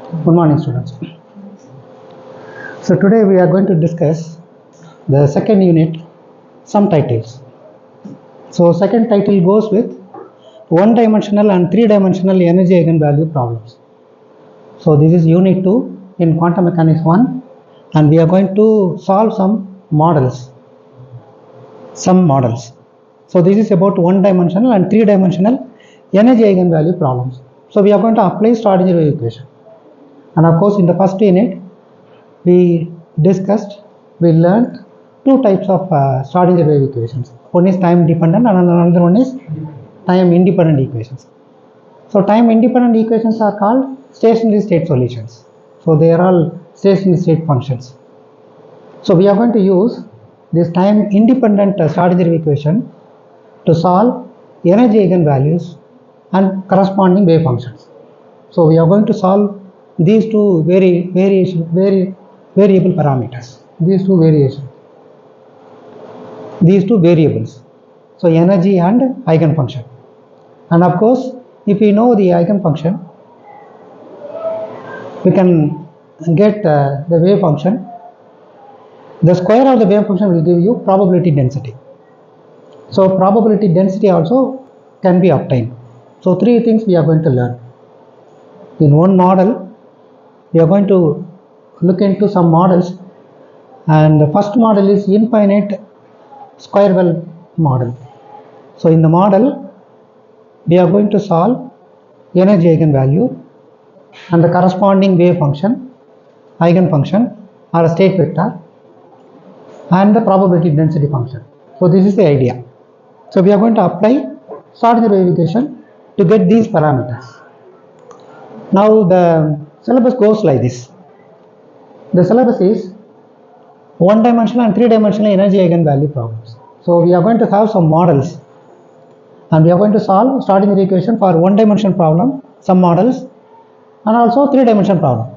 Good morning, students. So today we are going to discuss the second unit, some titles. So second title goes with one-dimensional and three-dimensional energy eigenvalue problems. So this is unit 2 in quantum mechanics 1, and we are going to solve some models. So this is about one-dimensional and three-dimensional energy eigenvalue problems. So we are going to apply Schrodinger wave equation. And of course, in the first unit, we learned two types of Schrodinger wave equations. One is time dependent and another one is time independent equations. So time independent equations are called stationary state solutions. So they are all stationary state functions. So we are going to use this time independent Schrodinger wave equation to solve energy eigenvalues and corresponding wave functions. So we are going to solve these two variable parameters, these two variables, so energy and eigenfunction. And of course, if we know the eigenfunction, we can get the wave function. The square of the wave function will give you probability density. So probability density also can be obtained. So three things we are going to learn. In one model, we are going to look into some models, and the first model is infinite square well model. So in the model, we are going to solve energy eigenvalue and the corresponding wave function, eigenfunction or a state vector, and the probability density function. So this is the idea. So we are going to apply Schrodinger wave equation to get these parameters. Now the syllabus goes like this. The syllabus is one-dimensional and three-dimensional energy eigenvalue problems. So we are going to have some models, and we are going to solve Schrodinger equation for one-dimensional problem, some models, and also three-dimensional problem.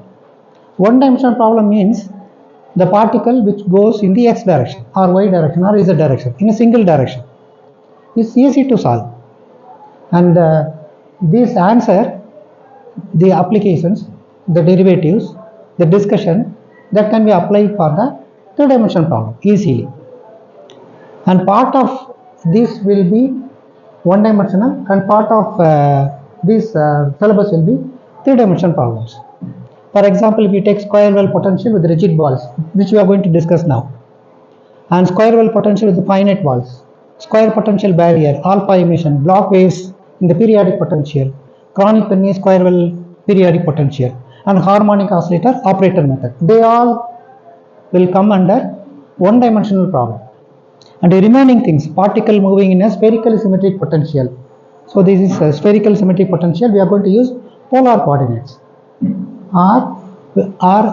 One-dimensional problem means the particle which goes in the x direction or y direction or z direction in a single direction. It's easy to solve, and this answer, the applications, the derivatives, the discussion that can be applied for the three-dimensional problem easily. And part of this will be one-dimensional, and part of this syllabus will be three-dimensional problems. For example, if we take square well potential with rigid walls, which we are going to discuss now, and square well potential with finite walls, square potential barrier, alpha emission, Bloch waves in the periodic potential, Kronig-penny square well periodic potential, and harmonic oscillator operator method, they all will come under one-dimensional problem. And the remaining things, particle moving in a spherically symmetric potential. So this is a spherical symmetric potential. We are going to use polar coordinates, r,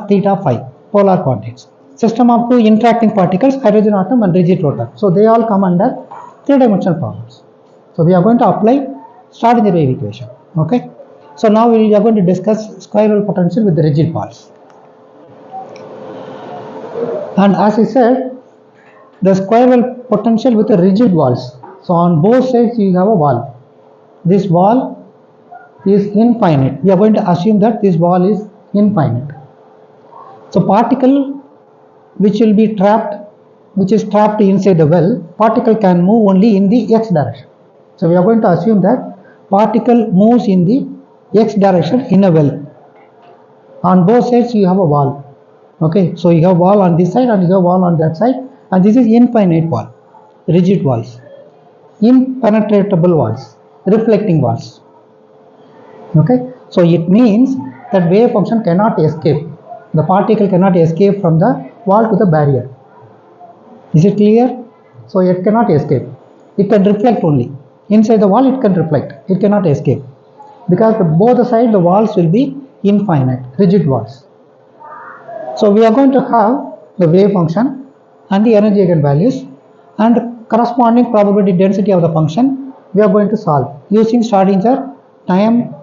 theta, phi, polar coordinates. System of two interacting particles, hydrogen atom and rigid rotor. So they all come under three-dimensional problems. So we are going to apply Schrodinger wave equation. Okay. So now we are going to discuss square well potential with the rigid walls. And as I said, the square well potential with the rigid walls. So on both sides you have a wall. This wall is infinite. We are going to assume that this wall is infinite. So particle which will be trapped, which is trapped inside the well, particle can move only in the x direction. So we are going to assume that particle moves in the x direction in a well. On both sides you have a wall. Okay, so you have wall on this side and you have wall on that side, and this is infinite wall, rigid walls, impenetrable walls, reflecting walls. Okay, so it means that wave function cannot escape. The particle cannot escape from the wall to the barrier. Is it clear? So it cannot escape. It can reflect only. Inside the wall it can reflect. It cannot escape, because both the sides the walls will be infinite, rigid walls. So we are going to have the wave function and the energy eigenvalues and corresponding probability density of the function we are going to solve using Schrodinger time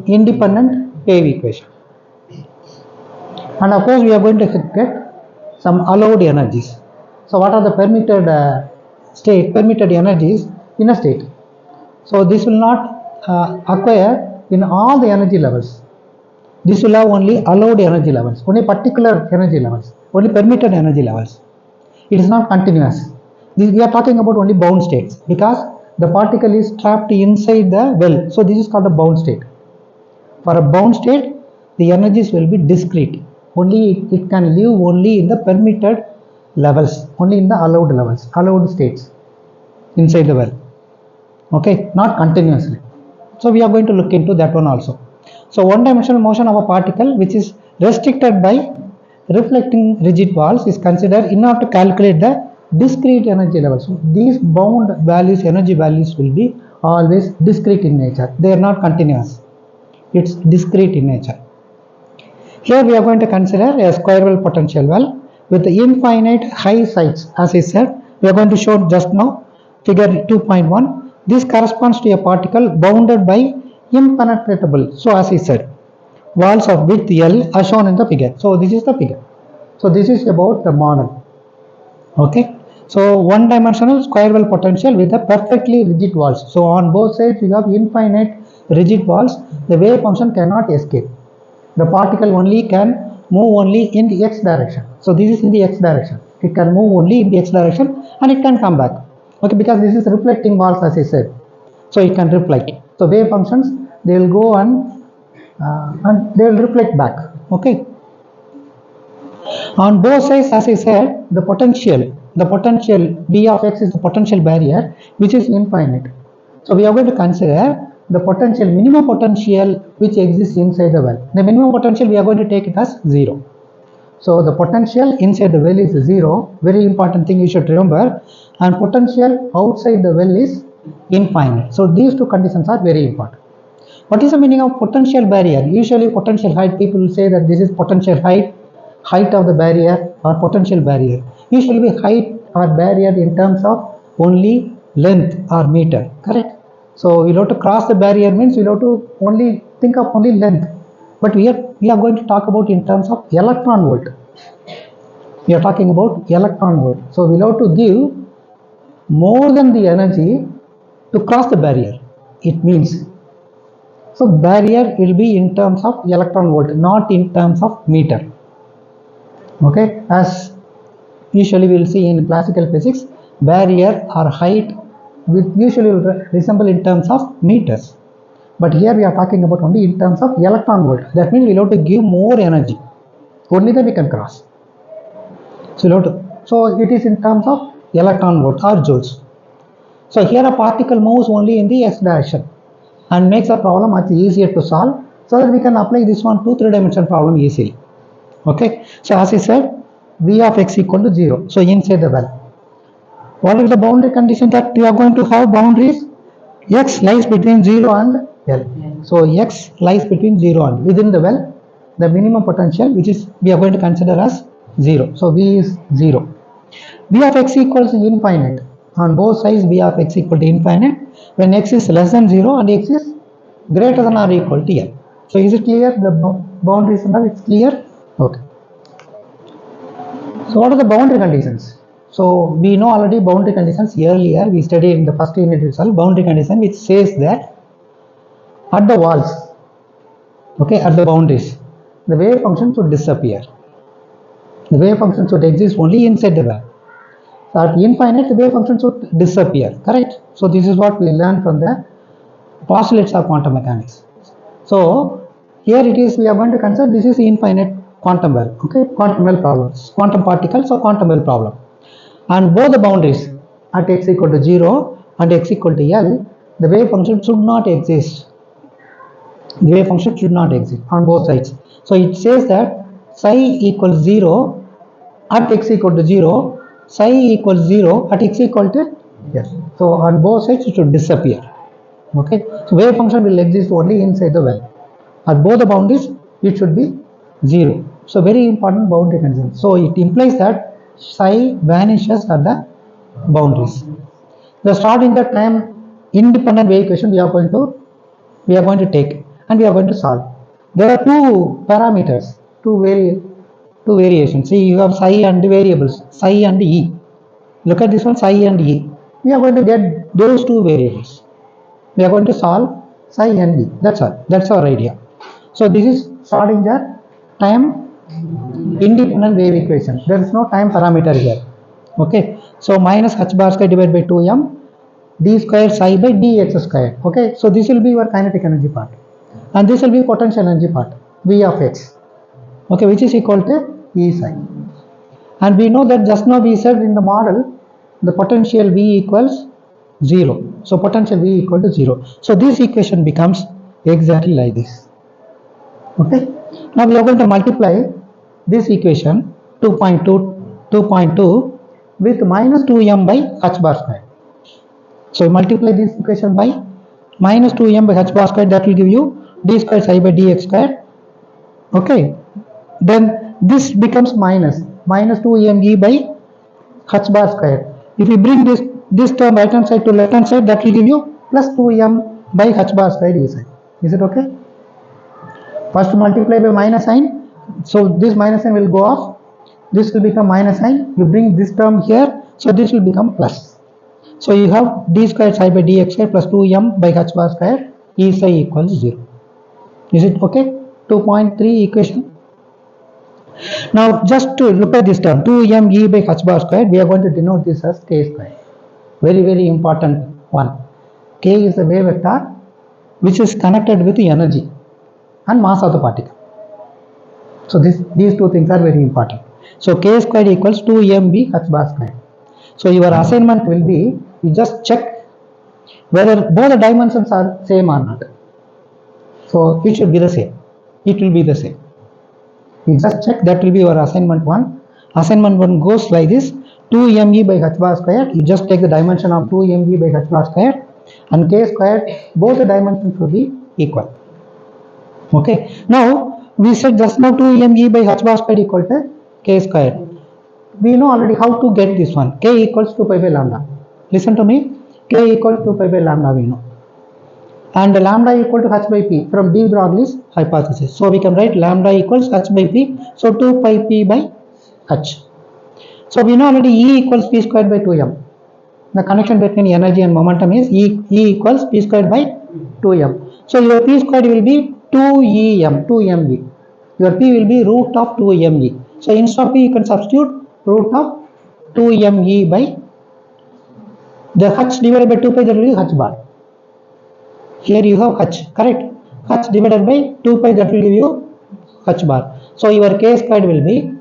independent wave equation. And of course we are going to get some allowed energies. So what are the permitted energies in a state? So this will not acquire in all the energy levels. This will have only allowed energy levels, only particular energy levels, only permitted energy levels. It is not continuous. We are talking about only bound states because the particle is trapped inside the well. So this is called a bound state. For a bound state, the energies will be discrete. Only it can live only in the permitted levels, only in the allowed levels, allowed states inside the well. Okay, not continuously. So we are going to look into that one also. So one-dimensional motion of a particle which is restricted by reflecting rigid walls is considered in order to calculate the discrete energy levels. So these bound values, energy values will be always discrete in nature. They are not continuous. It's discrete in nature. Here we are going to consider a square well potential well with infinite high sides. As I said, we are going to show just now figure 2.1. This corresponds to a particle bounded by impenetrable. So as I said, walls of width L are shown in the figure. So this is the figure. So this is about the model. Okay. So one-dimensional square well potential with a perfectly rigid walls. So on both sides we have infinite rigid walls. The wave function cannot escape. The particle only can move only in the x direction. So this is in the x direction. It can move only in the x direction and it can come back. Okay, because this is reflecting walls as I said. So it can reflect. So wave functions, they will go and they will reflect back. Okay. On both sides, as I said, the potential V of x is the potential barrier which is infinite. So we are going to consider the potential, minimum potential which exists inside the well. The minimum potential we are going to take it as 0. So the potential inside the well is 0. Very important thing you should remember. And potential outside the well is infinite. So these two conditions are very important. What is the meaning of potential barrier? Usually potential height, people will say that this is potential height of the barrier or potential barrier. Usually we height or barrier in terms of only length or meter, correct? So we have to cross the barrier means we have to only think of only length. But we are going to talk about in terms of electron volt. We are talking about electron volt. So we have to give more than the energy to cross the barrier. It means, so barrier will be in terms of electron volt, not in terms of meter. Okay, as usually we will see in classical physics, barrier or height will usually resemble in terms of meters. But here we are talking about only in terms of electron volt. That means we have to give more energy. Only then we can cross. So it is in terms of electron volt or joules. So here a particle moves only in the x direction and makes a problem much easier to solve, so that we can apply this one to three-dimensional problem easily. Okay. So as I said, V of x equal to 0. So inside the well. What is the boundary condition that we are going to have? Boundaries, x lies between 0 and L. So x lies between 0 and within the well, the minimum potential which is we are going to consider as 0. So V is 0. V of x equals infinite. On both sides V of x equal to infinite when x is less than 0 and x is greater than or equal to L. So is it clear? The boundaries are it's clear? Okay. So what are the boundary conditions? So we know already boundary conditions. Earlier we studied in the first unit itself boundary condition which says that at the walls, okay, at the boundaries, the wave function should disappear. The wave function should exist only inside the well. So at infinite, the wave function should disappear, correct? So this is what we learned from the postulates of quantum mechanics. So here it is, we are going to consider this is infinite quantum well, okay, quantum well problems, quantum particles or quantum well problem. And both the boundaries at x equal to 0 and x equal to L, the wave function should not exist. The wave function should not exist on both sides. So it says that psi equals 0 at x equal to 0, psi equals 0 at x equal to yes. So on both sides it should disappear. Okay. So wave function will exist only inside the well. At both the boundaries it should be 0. So very important boundary condition. So it implies that psi vanishes at the boundaries. The starting the time independent wave equation we are going to take and we are going to solve. There are two parameters, two variations. See, you have psi and variables, psi and E. Look at this one, psi and E. We are going to get those two variables. We are going to solve psi and E. That's all. That's our idea. So this is Schrodinger time independent wave equation. There is no time parameter here. Okay, so minus h bar square divided by 2m d square psi by dx square. Okay, so this will be your kinetic energy part, and this will be potential energy part, V of x. Okay, which is equal to E psi. And we know that just now we said in the model the potential V equals 0. So potential V equal to 0. So this equation becomes exactly like this. Okay, now we are going to multiply this equation 2.2 with minus 2m by h bar square. So multiply this equation by minus 2m by h bar square, that will give you d square psi by dx square. Okay, then this becomes minus 2me by h bar square. If you bring this term right hand side to left hand side, that will give you plus 2m by h bar square d psi. Is it okay? First multiply by minus sign, so this minus sign will go off, this will become minus sign, you bring this term here, so this will become plus. So you have d square psi by dx square plus 2m by h bar square E psi equals 0. Is it okay? 2.3 equation. Now just to look at this term 2m e by h bar square, we are going to denote this as k square. Very important one. K is the wave vector which is connected with the energy and mass of the particle. So these two things are very important. So k square equals 2mb h bar square. So your assignment will be, you just check whether both the dimensions are same or not. So it should be the same. It will be the same. You just check, that will be your assignment 1. Assignment 1 goes like this: 2me by h bar square. You just take the dimension of 2me by h bar square, and k square, both the dimensions will be equal. Okay, now we said just now 2me by h bar square equal to k square. We know already how to get this one. K equals 2 pi by lambda. Listen to me. K equals 2 pi by lambda we know. And lambda equal to h by p from de Broglie's hypothesis. So we can write lambda equals h by p. So 2 pi p by h. So we know already E equals p squared by 2m. The connection between energy and momentum is E equals p squared by 2m. So your p squared will be 2mv. Your p will be root of 2mv. So instead of p, you can substitute root of 2me by the h divided by 2 pi, that will be h bar. Here you have h, correct? H divided by 2 pi, that will give you h bar. So your k squared will be,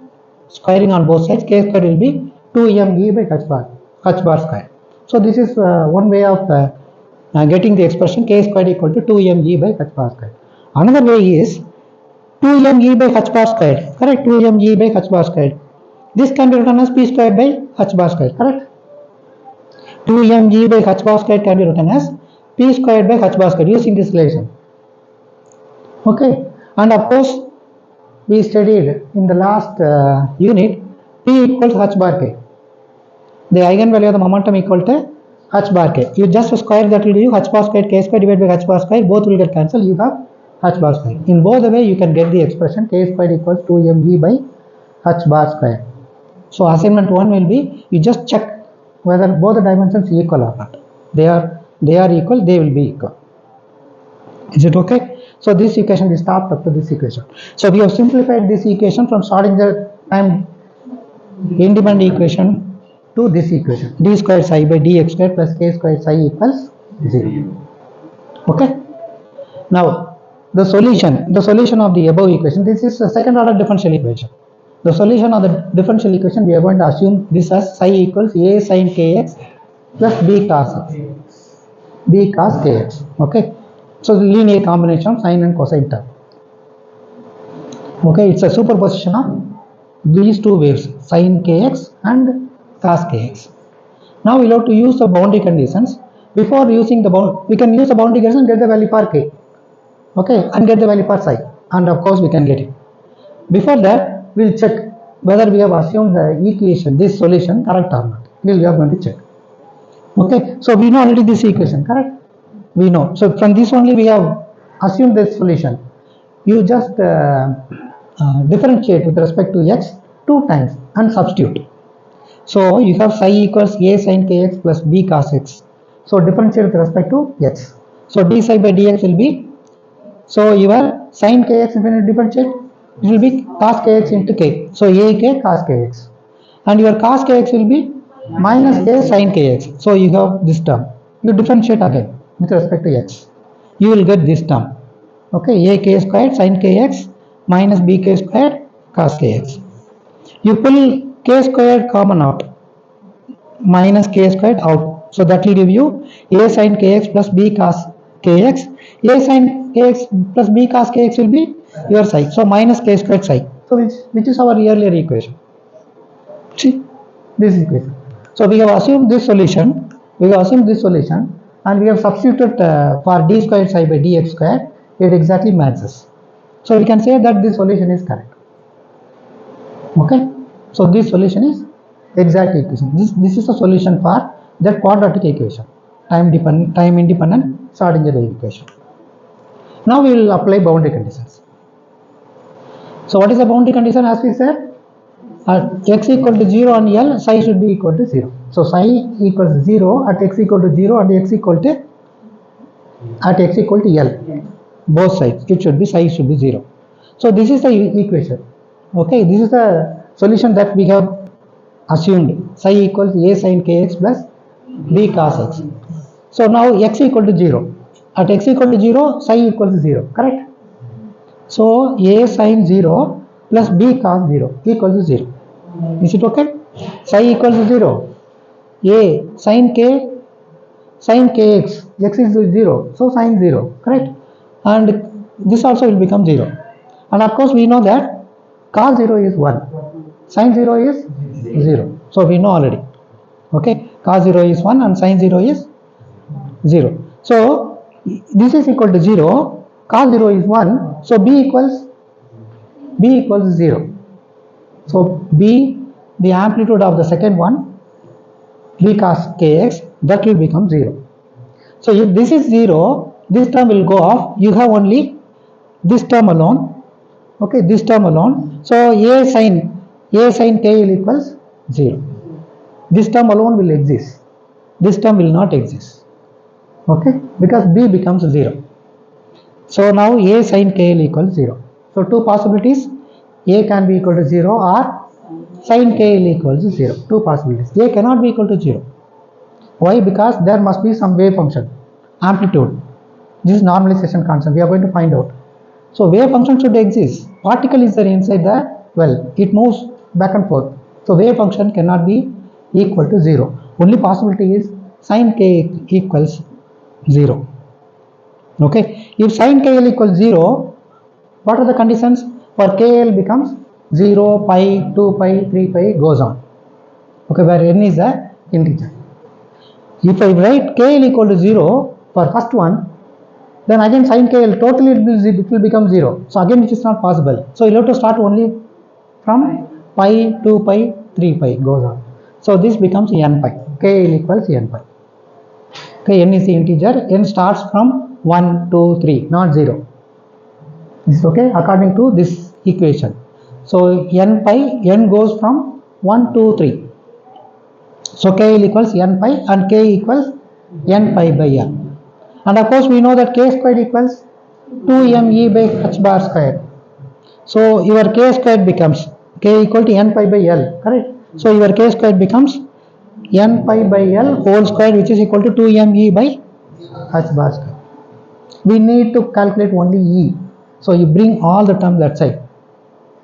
squaring on both sides, k squared will be 2me by h bar square. So this is one way of getting the expression k squared equal to 2me by h bar square. Another way is 2me by h bar square, correct? 2me by h bar square. This can be written as p squared by h bar square, correct? 2me by h bar square can be written as p squared by h bar square using this relation. Okay, and of course we studied in the last unit p equals h bar k. The eigenvalue of the momentum equal to h bar k. You just square, that will give you h bar square k square divided by h bar square. Both will get cancelled. You have h bar square. In both the way you can get the expression k square equals 2mv by h bar square. So assignment 1 will be, you just check whether both the dimensions equal or not. They are equal, they will be equal. Is it okay? So this equation is stopped up to this equation. So we have simplified this equation from Schrodinger time independent equation to this equation: d square psi by dx square plus k square psi equals 0. Okay. Now the solution of the above equation, this is a second order differential equation. The solution of the differential equation, we are going to assume this as psi equals a sin kx plus b cos kx. Okay, so the linear combination of sine and cosine term. Okay, it's a superposition of these two waves, sin kx and cos kx. Now we have to use the boundary conditions. Before using the we can use the boundary conditions and get the value for k. Okay, and get the value for psi, and of course we can get it. Before that, we'll check whether we have assumed the equation, this solution, correct or not. We are going to check. Okay, so we know already this equation, correct? We know. So from this only we have assumed this solution. You just differentiate with respect to x 2 times and substitute. So you have psi equals a sin kx plus b cos x. So differentiate with respect to x. So d psi by dx will be So your sin kx, if you differentiate, it will be cos kx into k. So ak cos kx, and your cos kx will be minus a sin kx. So you have this term. You differentiate again with respect to x. You will get this term. Okay, ak squared sin kx minus bk squared cos kx. You pull k squared common out, minus k squared out. So that will give you a sin kx plus b cos kx. A sin kx plus b cos kx will be your psi. So minus k squared psi. So which is our earlier equation. See this equation. So we have assumed this solution. And we have substituted for d squared psi by dx squared. It exactly matches. So we can say that this solution is correct. Okay. So this solution is exact equation. This is a solution for that quadratic equation, time independent Schrodinger equation. Now we will apply boundary conditions. So what is the boundary condition? As we said, at x equal to 0 on L, psi should be equal to 0. So psi equals 0 at x equal to 0 and x equal to L. Both sides, it should be psi should be 0. So this is the equation. Okay, this is the solution that we have assumed. Psi equals a sin kx plus b cos x. So now x equal to 0. At x equal to 0, psi equals 0. Correct? So a sin 0 plus b cos 0 equals to 0. Is it okay? Psi equals to 0. A sin kx, x is 0. So sin 0. Correct? And this also will become 0. And of course we know that cos 0 is 1. Sin 0 is 0. So we know already. Okay, cos 0 is 1 and sin 0 is 0. So this is equal to 0. Cos 0 is 1. So b equals 0. So b, the amplitude of the second one, b cos kx, that will become 0. So if this is 0, this term will go off. You have only this term alone. Okay, this term alone. So a sin kl equals 0. This term alone will exist. This term will not exist. Okay, because b becomes 0. So now a sin kl equals 0. So two possibilities, a can be equal to 0 or sin kl equals 0. Two possibilities. A cannot be equal to 0. Why? Because there must be some wave function, amplitude. This is normalization constant. We are going to find out. So wave function should exist. Particle is there inside the well. It moves back and forth. So wave function cannot be equal to 0. Only possibility is sin k equals 0. Okay. If sin kl equals 0, what are the conditions? For kl becomes 0, pi, 2 pi, 3 pi goes on. Okay, where n is the integer. If I write kl equal to 0 for first one, then again sin kl totally it will become 0. So again it is not possible. So you have to start only from pi, 2 pi, 3 pi goes on. So this becomes n pi. Kl equals n pi. Okay, n is the integer. N starts from 1, 2, 3, not 0. This is okay according to this equation. So n pi, n goes from 1, 2, 3. So kl equals n pi and k equals n pi by l. And of course we know that k squared equals 2me by h bar squared. So your k squared becomes k equal to n pi by l. Correct? So your k squared becomes n pi by l whole square, which is equal to 2me by h bar square. We need to calculate only e. So you bring all the terms that side.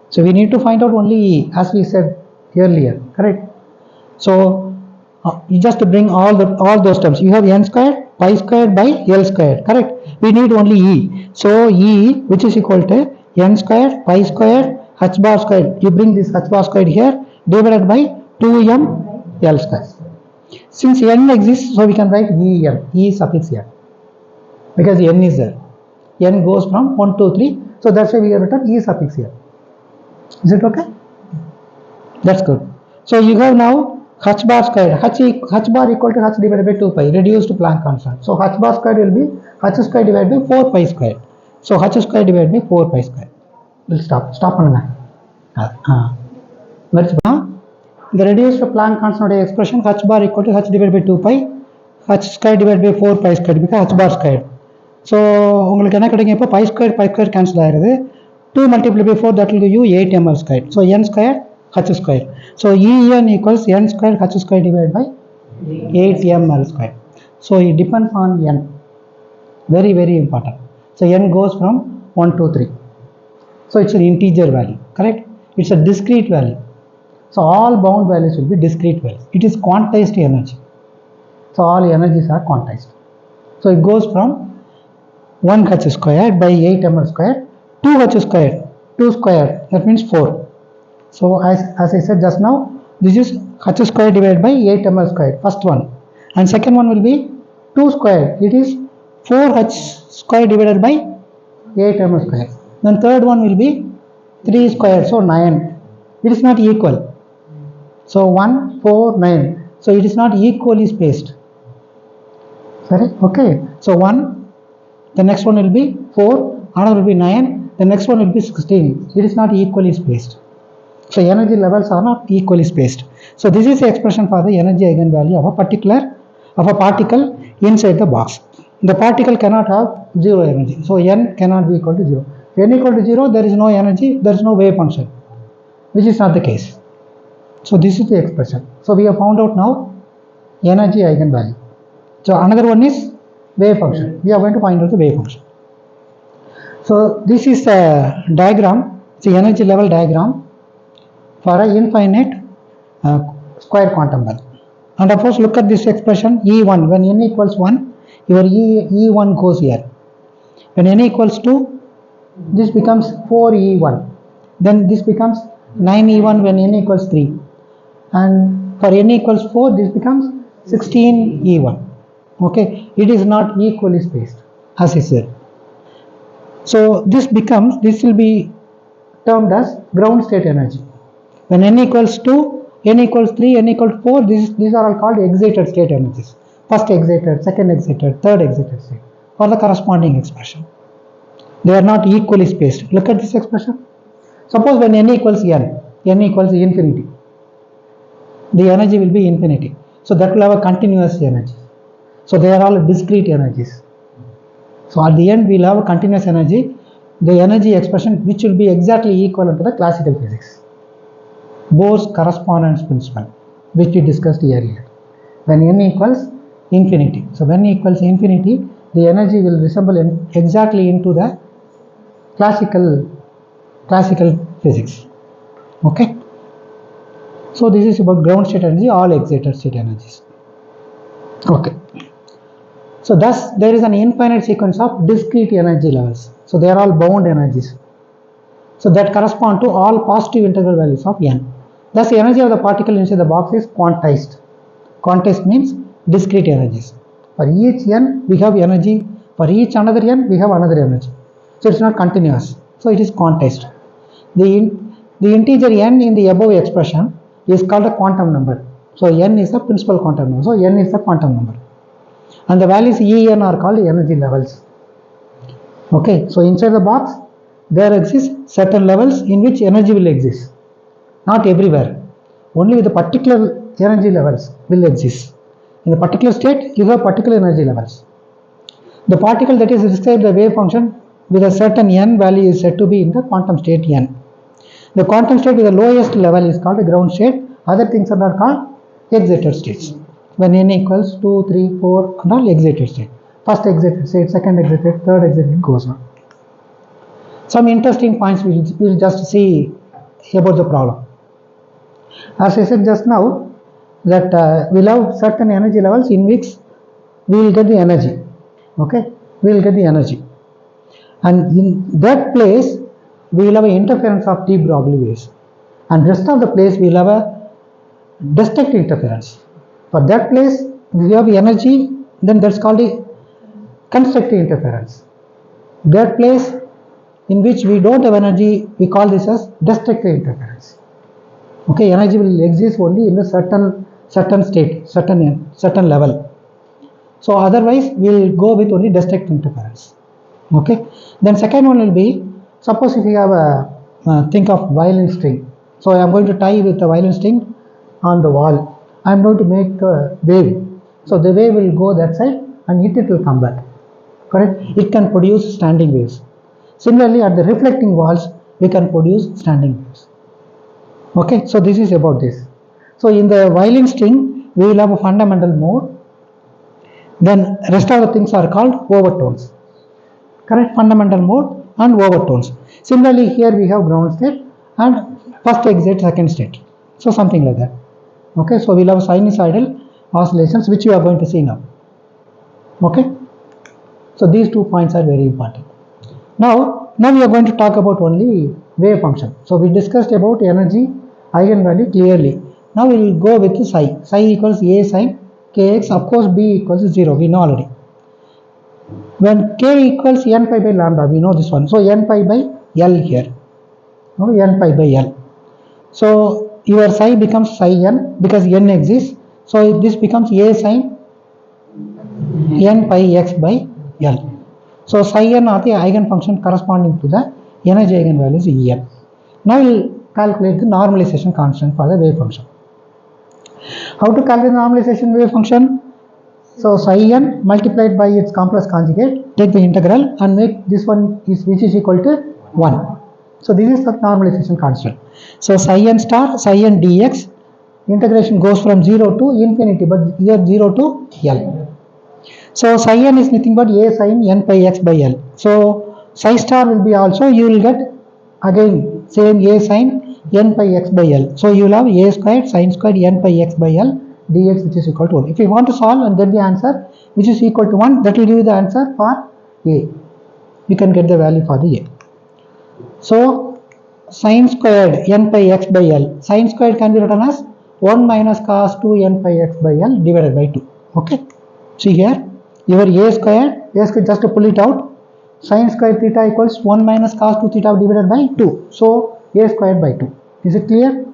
So we need to find out only e, as we said earlier. Correct? So you just bring all those terms. You have n squared, pi squared by l squared. Correct? We need only e. So e, which is equal to n squared, pi squared, h bar squared. You bring this h bar squared here, divided by 2m l squared. Since n exists, so we can write e suffix n, because n is there. N goes from 1 to 3. So that's why we have written e suffix here. Is it okay? That's good. So you have now h bar squared. H bar equal to h divided by 2 pi, reduced to Planck constant. So h bar squared will be h squared divided by 4 pi squared. So h squared divided by 4 pi squared. We'll stop. The reduced to Planck constant expression h bar equal to h divided by 2 pi, h squared divided by 4 pi squared, because h bar squared. So உங்களுக்கு என்ன கிடைக்கும்? இப்போ pi square cancel ஆயிருது. 2 multiplied by 4, that will give you 8 ml square. So n square h square. So En equals n square h square divided by 8 ml square. So it depends on n. Very, very important. So n goes from 1 to 3. So it's an integer value, correct? It's a discrete value. So all bound values will be discrete values. It is quantized energy. So all energies are quantized. So it goes from 1 h square by 8 ml square, 2 h square, 2 square, that means 4. So as I said just now, this is h square divided by 8 ml square, first one. And second one will be 2 square, it is 4 h square divided by 8 ml square. Then third one will be 3 square, so 9. It is not equal. So 1, 4, 9. So it is not equally spaced. Sorry, okay. So 1, the next one will be 4, another will be 9, the next one will be 16. It is not equally spaced. So energy levels are not equally spaced. So this is the expression for the energy eigenvalue of a particle inside the box. The particle cannot have zero energy. So n cannot be equal to 0. If n equal to 0, there is no energy, there is no wave function, which is not the case. So this is the expression. So we have found out now energy eigenvalue. So another one is wave function. We are going to find out the wave function. So this is a diagram, it's the energy level diagram for an infinite square quantum bell. And of course, look at this expression E1. When n equals 1, your E1 goes here. When n equals 2, this becomes 4E1. Then this becomes 9E1 when n equals 3. And for n equals 4, this becomes 16E1. Okay, it is not equally spaced, as I said. So this will be termed as ground state energy. When n equals 2, n equals 3, n equals 4, these are all called excited state energies. First excited, second excited, third excited state, for the corresponding expression. They are not equally spaced. Look at this expression. Suppose when n equals n equals infinity, the energy will be infinity. So that will have a continuous energy. So they are all discrete energies. So at the end we will have a continuous energy, the energy expression which will be exactly equivalent to the classical physics. Bohr's correspondence principle, which we discussed earlier. When n equals infinity. So when n equals infinity, the energy will resemble exactly into the classical physics. Okay. So this is about ground state energy, all excited state energies. Okay. So thus there is an infinite sequence of discrete energy levels. So they are all bound energies. So that correspond to all positive integral values of n. Thus the energy of the particle inside the box is quantized. Quantized means discrete energies. For each n we have energy, for each another n we have another energy. So it's not continuous. So it is quantized. The integer n in the above expression is called a quantum number. So n is the principal quantum number. So n is the quantum number. And the values En are called energy levels. Okay, so inside the box there exist certain levels in which energy will exist. Not everywhere. Only with the particular energy levels will exist. In the particular state, you have particular energy levels. The particle that is described the wave function with a certain n value is said to be in the quantum state n. The quantum state with the lowest level is called the ground state. Other things are called excited states. When n equals 2, 3, 4 and all excited state. First excited state, second excited, third excited goes on. Some interesting points we will just see about the problem. As I said just now, that we will have certain energy levels in which we will get the energy. Okay, we will get the energy. And in that place, we will have an interference of de Broglie waves. And rest of the place, we will have a destructive interference. For that place, we have energy, then that's called the constructive interference. That place in which we don't have energy, we call this as destructive interference. Okay, energy will exist only in a certain state, certain level. So otherwise, we will go with only destructive interference. Okay. Then second one will be, suppose if you have a think of violin string. So I am going to tie with the violin string on the wall. I am going to make a wave. So the wave will go that side and it will come back. correct? It can produce standing waves. Similarly, at the reflecting walls, we can produce standing waves. Okay, so this is about this. So in the violin string, we will have a fundamental mode. Then rest of the things are called overtones. Correct? Fundamental mode and overtones. Similarly, here we have ground state and first exit, second state. So something like that. Okay, so we'll have sinusoidal oscillations, which you are going to see now. Okay, so these 2 points are very important. Now we are going to talk about only wave function. So we discussed about energy, eigenvalue clearly. Now we will go with psi. Psi equals A sin kx. Of course, B equals 0. We know already. When k equals n pi by lambda, we know this one. So n pi by L here. No, n pi by L. So your psi becomes psi n because n exists. So this becomes A sin n pi x by L. So psi n are the eigenfunction corresponding to the energy eigenvalues En. Now we will calculate the normalization constant for the wave function. How to calculate the normalization wave function? So psi n multiplied by its complex conjugate, take the integral and make this one which is equal to 1. So this is the normalization constant. So psi n star psi n dx, integration goes from 0 to infinity, but here 0 to L. So psi n is nothing but A sin n pi x by L. So psi star will be also, you will get again same A sin n pi x by L. So you will have A squared sin squared n pi x by L dx, which is equal to 1. If you want to solve and get the answer which is equal to 1, that will give you the answer for A. You can get the value for the A. So sin squared n pi x by L. Sin squared can be written as 1 minus cos 2 n pi x by L divided by 2. Okay. See here, your A squared, just to pull it out, sin squared theta equals 1 minus cos 2 theta divided by 2. So A squared by 2. Is it clear?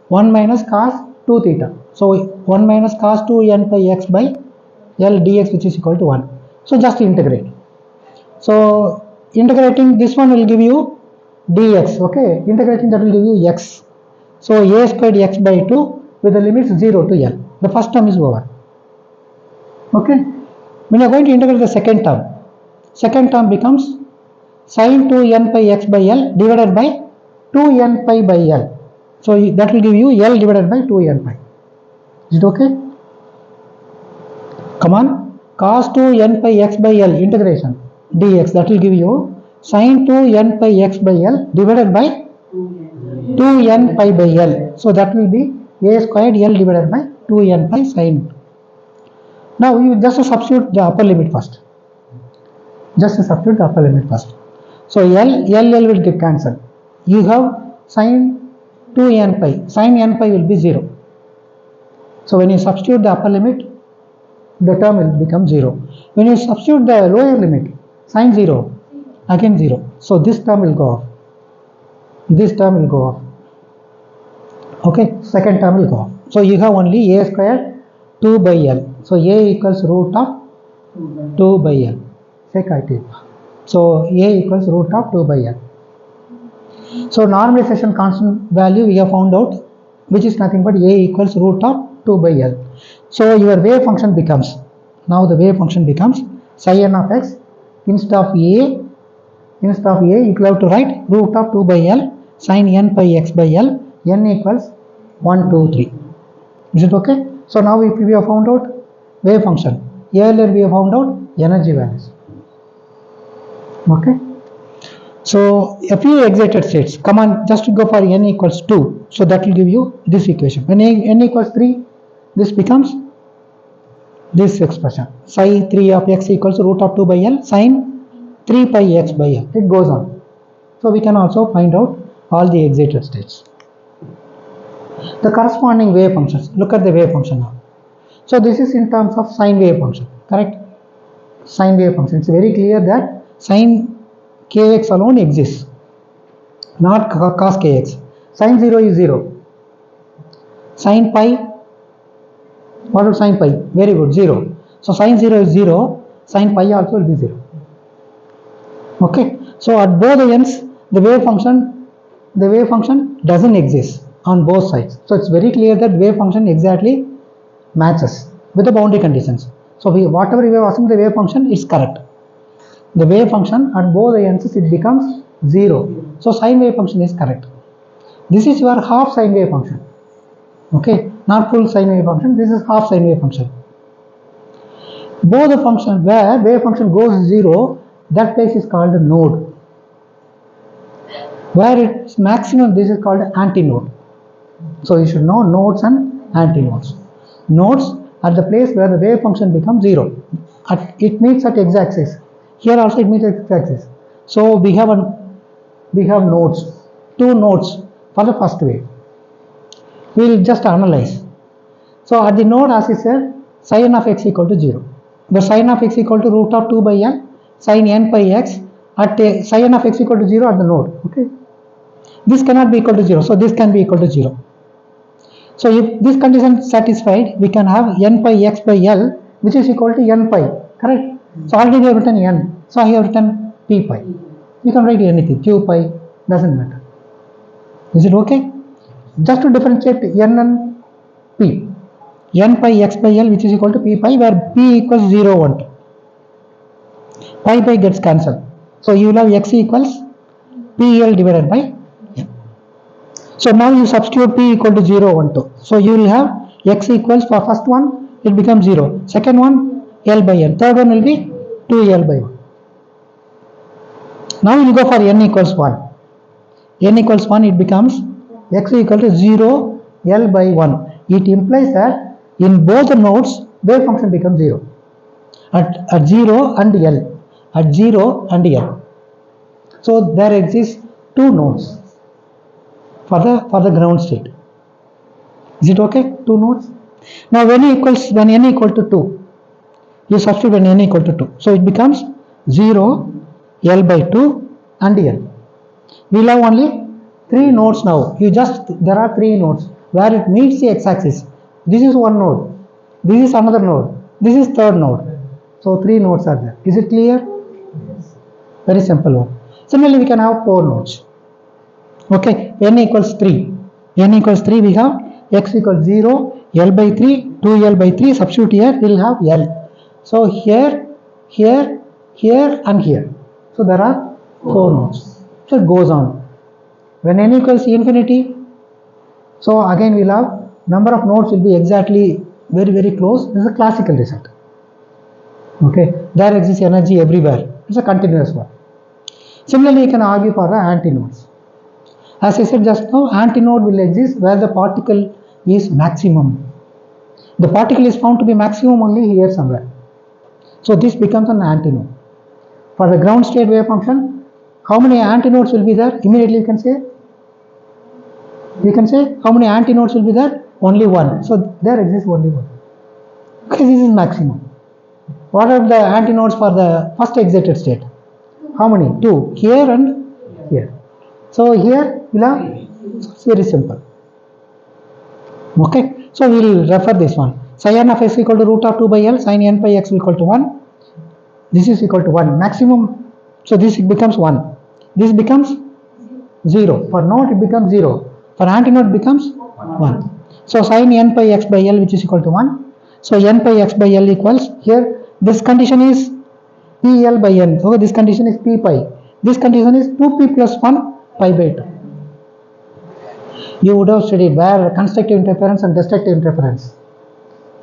1 minus cos 2 theta. So 1 minus cos 2 n pi x by L dx, which is equal to 1. So just integrate. So integrating this one will give you dx. Okay, integrating that will give you x. So A squared x by 2 with the limits 0 to L. The first term is over. Okay, when you are going to integrate the second term becomes sin 2 n pi x by L divided by 2 n pi by L. So that will give you L divided by 2 n pi. Is it okay? Come on, cos 2 n pi x by L integration dx, that will give you sin 2 n pi x by L divided by 2 n pi by L. So that will be A squared L divided by 2 n pi sin. Now you just substitute the upper limit first. So L will get cancelled. You have sin 2 n pi. Sin n pi will be 0. So when you substitute the upper limit, the term will become 0. When you substitute the lower limit, sin 0, again 0. So this term will go off. Okay, second term will go off. So you have only A squared 2 by L. So A equals root of 2 by L. So A equals root of 2 by L. So normalization constant value we have found out, which is nothing but A equals root of 2 by L. So your wave function becomes, now the wave function becomes psi n of x, instead of A you will have to write root of 2 by L sin n pi x by L, n equals 1, 2, 3. Is it okay? So now if we have found out wave function, earlier we have found out energy values. Okay. So a few excited states, come on, just go for n equals 2. So that will give you this equation. When n equals 3, this becomes this expression, psi 3 of x equals root of 2 by L sin 3 pi x by L. It goes on. So we can also find out all the excited states. The corresponding wave functions, look at the wave function now. So this is in terms of sine wave function, correct? Sine wave function. It's very clear that sine kx alone exists, not cos kx. Sine 0 is 0. Sine pi, what is sine pi? Very good, 0. So sine 0 is 0, sine pi also will be 0. Okay. So at both the ends, the wave function doesn't exist on both sides. So it's very clear that wave function exactly matches with the boundary conditions. So whatever we have assumed the wave function is correct. the wave function at both the ends it becomes 0. So sine wave function is correct. This is your half sine wave function. Okay, not full sine wave function, this is half sine wave function. Both the functions where wave function goes 0, that place is called a node. Where it's maximum, this is called antinode. So you should know nodes and antinodes. Nodes are the place where the wave function becomes 0. It meets at x-axis. Here also it meets at x-axis. So we have nodes, 2 nodes for the first wave. We will just analyze. So at the node, as I said, sin of x equal to 0. The sin of x equal to root of 2 by n, sin n pi x at sin of x equal to 0 at the node. Okay. This cannot be equal to 0, so this can be equal to 0. So if this condition is satisfied, we can have n pi x by L, which is equal to n pi, correct? So already we have written n, so I have written p pi. You can write anything, q pi, doesn't matter. Is it okay? Just to differentiate n and p. N pi x by L, which is equal to p pi, where p equals 0, 1, 2. Pi gets cancelled. So you will have x equals PL divided by n. So now you substitute p equal to 0, 1, 2. So you will have x equals, for first one it becomes 0. Second one L by n. Third one will be 2L by 1. Now we will go for n equals 1. N equals 1, it becomes x equal to 0 L by 1. It implies that in both the nodes, wave function becomes 0. At 0 and L. At 0 and L. So there exists 2 nodes for the ground state. Is it okay? 2 nodes. Now when n equal to 2, you substitute when n equal to 2. So it becomes 0 L by 2 and L. We will have only 3 nodes now. There are 3 nodes where it meets the x-axis. This is one node. This is another node. This is third node. So 3 nodes are there. Is it clear? Yes. Very simple one. Similarly, we can have 4 nodes. Okay. N equals 3. N equals 3. We have x equals 0, L by 3, 2L by 3. Substitute here. We will have L. So here, here, here, and here. So there are 4 nodes. So it goes on. When n equals infinity, so again we will have number of nodes will be exactly very close. This is a classical result. Okay, there exists energy everywhere. It's a continuous one. Similarly, you can argue for the antinodes. As I said just now, antinode will exist where the particle is maximum. The particle is found to be maximum only here somewhere. So this becomes an antinode. For the ground state wave function, how many antinodes will be there? Immediately you can say how many antinodes will be there? Only 1. So there exists only 1. Okay, this is maximum. What are the antinodes for the first excited state? How many? 2. Here and here. So here we'll have, it's very simple. Okay, so we will refer this one. Sin of x equal to root of 2 by L, sin n pi x equal to 1. This is equal to 1. Maximum, so this becomes 1. This becomes 0. For node it becomes 0. For antinode it becomes 1. So sin n pi x by L, which is equal to 1. So n pi x by L equals, here this condition is PL by n. So this condition is P pi. This condition is 2p plus 1 pi by 2. You would have studied where constructive interference and destructive interference.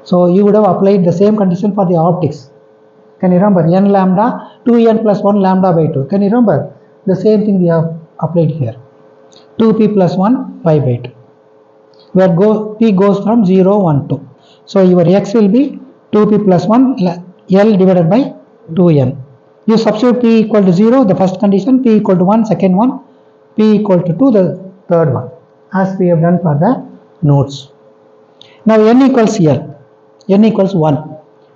So you would have applied the same condition for the optics. Can you remember? N lambda, 2n plus 1 lambda by 2. Can you remember? The same thing we have applied here. 2p plus 1 pi by 2. Where p goes from 0, 1, 2. So your x will be 2p plus 1 L divided by 2n. You substitute p equal to 0, the first condition, p equal to 1, second one, p equal to 2, the third one, as we have done for the nodes. Now n equals L, n equals 1.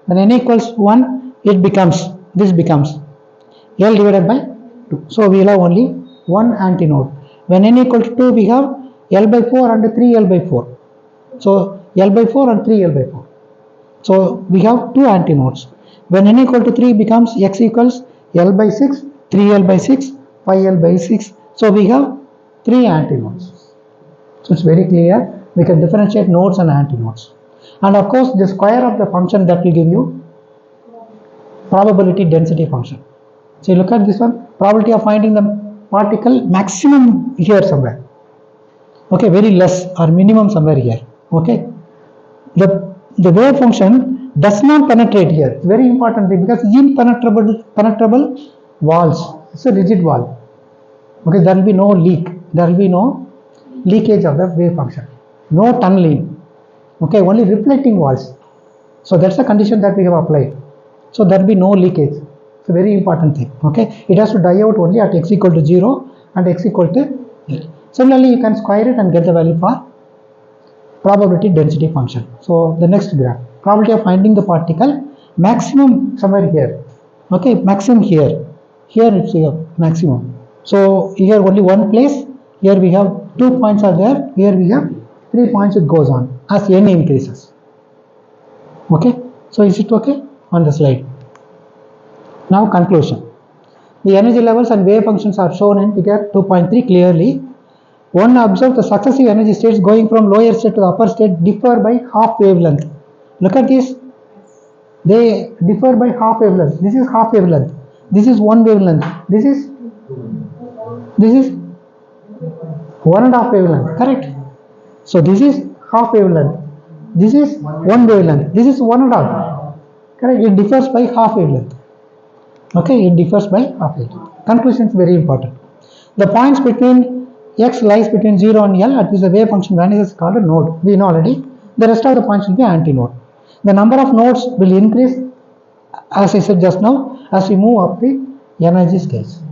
When n equals 1, this becomes L divided by 2. So we will have only one antinode. When n equals to 2, we have L by 4 and 3L by 4. So L by 4 and 3L by 4. So we have 2 antinodes. When n equal to 3 becomes x equals L by 6, 3L by 6, 5L by 6. So we have 3 antinodes. So it's very clear. We can differentiate nodes and antinodes. And of course, the square of the function that will give you probability density function. So you look at this one, probability of finding the particle maximum here somewhere. Okay, very less or minimum somewhere here. Okay, the wave function does not penetrate here. Very important thing, because impenetrable walls. It's a rigid wall. Okay, there will be no leak. There will be no leakage of the wave function. No tunneling. Okay, only reflecting walls. So that's the condition that we have applied. So there will be no leakage. It's a very important thing. Okay, it has to die out only at x equal to 0 and x equal to L. Similarly, you can square it and get the value for probability density function. So the next graph, probability of finding the particle maximum somewhere here. Okay, maximum here. Here it's here maximum. So here only one place. Here we have 2 points are there. Here we have 3 points. It goes on as n increases. Okay. So is it okay on the slide? Now conclusion. The energy levels and wave functions are shown in figure 2.3 clearly. One observes the successive energy states going from lower state to the upper state differ by half wavelength. Look at this. They differ by half wavelength. This is half wavelength. This is one wavelength. This is 1.5 wavelength. Correct. So this is half wavelength. This is one wavelength. This is 1.5. Correct. It differs by half wavelength. Okay. It differs by half wavelength. Conclusion is very important. The points between x lies between 0 and L, at which the wave function vanishes, is called a node. We know already. The rest of the points will be anti-node. The number of nodes will increase, as I said just now, as we move up the energy scales.